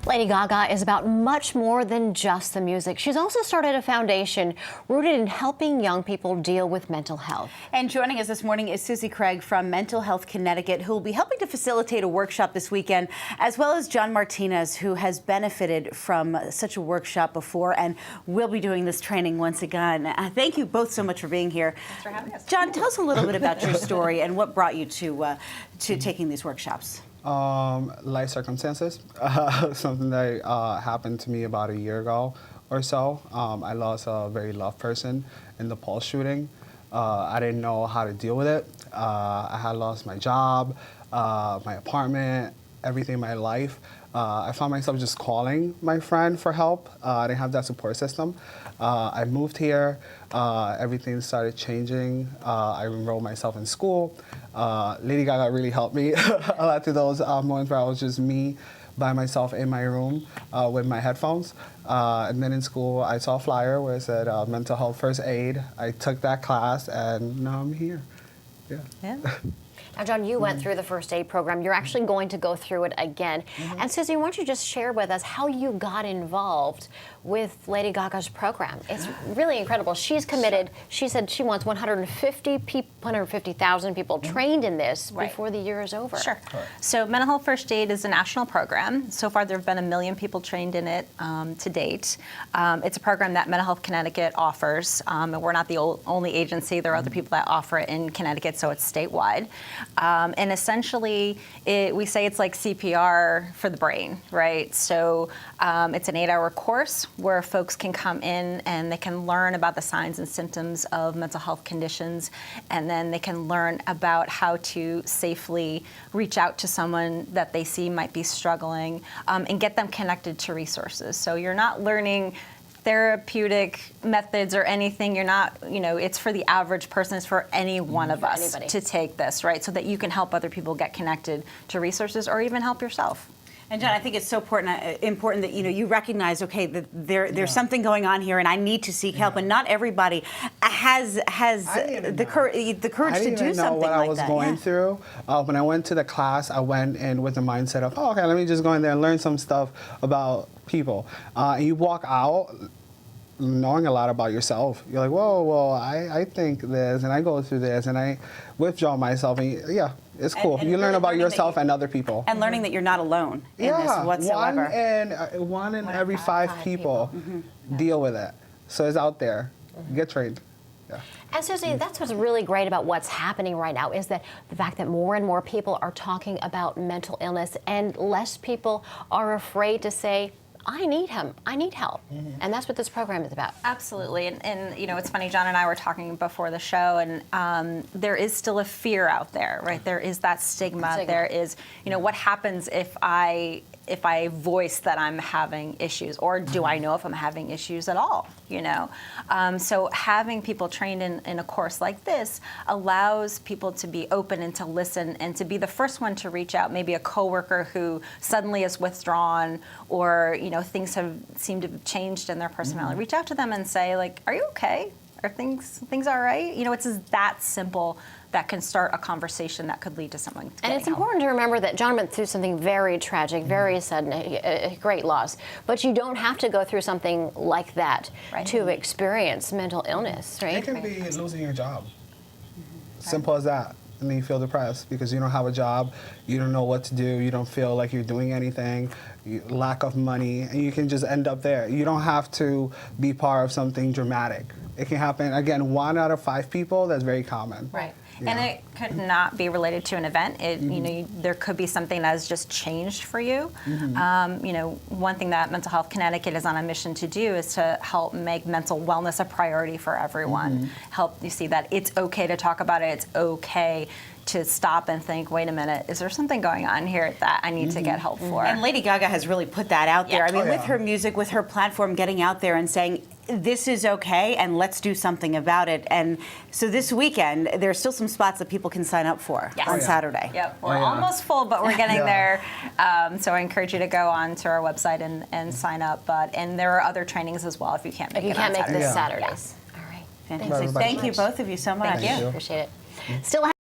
Lady Gaga is about much more than just the music. She's also started a foundation rooted in helping young people deal with mental health. And joining us this morning is Susie Craig from Mental Health Connecticut, who will be helping to facilitate a workshop this weekend, as well as John Martinez, who has benefited from such a workshop before and will be doing this training once again. Thank you both so much for being here. Thanks for having us. John, tell us a little bit about your story and what brought you to taking these workshops. Life circumstances, something that happened to me about a year ago or so. I lost a very loved person in the Pulse shooting. I didn't know how to deal with it. I had lost my job, my apartment, everything in my life. I found myself just calling my friend for help. I didn't have that support system. I moved here. Everything started changing. I enrolled myself in school. Lady Gaga really helped me a lot through those moments where I was just me by myself in my room with my headphones. And then in school, I saw a flyer where it said mental health first aid. I took that class, and now I'm here. Yeah. Now, John, you went through the first aid program. You're actually going to go through it again. And Susie, why don't you just share with us how you got involved with Lady Gaga's program? It's really incredible. She's committed. She said she wants 150,000 people trained in this before the year is over. Sure. So Mental Health First Aid is a national program. So far, there have been 1 million people trained in it to date. It's a program that Mental Health Connecticut offers. And we're not the only agency. There are other people that offer it in Connecticut, so it's statewide. And essentially, we say it's like CPR for the brain, right? So it's an 8-hour course where folks can come in and they can learn about the signs and symptoms of mental health conditions, and then they can learn about how to safely reach out to someone that they see might be struggling and get them connected to resources. So you're not learning therapeutic methods or anything. You're not, it's for the average person. It's for any one of us to take this, right? So that you can help other people get connected to resources or even help yourself. And John, I think it's so important that you recognize, okay, that there's something going on here, and I need to seek help. And not everybody has the courage to do something like that. I didn't even know what I was going through. When I went to the class, I went in with the mindset of, oh, okay, let me just go in there and learn some stuff about people. And you walk out knowing a lot about yourself. You're like, whoa, well, I think this, and I go through this, and I withdraw myself, and yeah, it's cool. You learn about yourself and other people. And learning that you're not alone in this whatsoever. One in every 5 people deal with it. So it's out there. Get trained. Yeah. And Susie, that's what's really great about what's happening right now, is that the fact that more and more people are talking about mental illness, and less people are afraid to say, I need him. I need help. And that's what this program is about. Absolutely. And it's funny, John and I were talking before the show, and there is still a fear out there, right? There is that stigma. There is, what happens if I voice that I'm having issues, or do I know if I'm having issues at all, So having people trained in a course like this allows people to be open and to listen and to be the first one to reach out, maybe a coworker who suddenly is withdrawn, or, things have seemed to have changed in their personality. Reach out to them and say, like, are you okay? Are things all right? It's that simple that can start a conversation that could lead to someone getting And it's help. important to remember that John went through something very tragic, very sudden, a great loss. But you don't have to go through something like that to experience mental illness, right? It can be losing your job. Simple as that. And then you feel depressed because you don't have a job, you don't know what to do, you don't feel like you're doing anything, lack of money, and you can just end up there. You don't have to be part of something dramatic. It can happen, again, 1 out of 5 people, that's very common. Right. Yeah. And it could not be related to an event. There could be something that has just changed for you. One thing that Mental Health Connecticut is on a mission to do is to help make mental wellness a priority for everyone. Help you see that it's okay to talk about it. It's okay to stop and think, wait a minute, is there something going on here that I need to get help for? And Lady Gaga has really put that out there. I mean, with her music, with her platform, getting out there and saying, this is okay, and let's do something about it. And so this weekend, there's still some spots that people can sign up for on Saturday. Yep, we're almost full, but we're getting there. So I encourage you to go on to our website and sign up. And there are other trainings as well if you can't make it on Saturday. Saturdays. All right. Fantastic. Thank you, both of you, so much. Thank you. Appreciate it. Still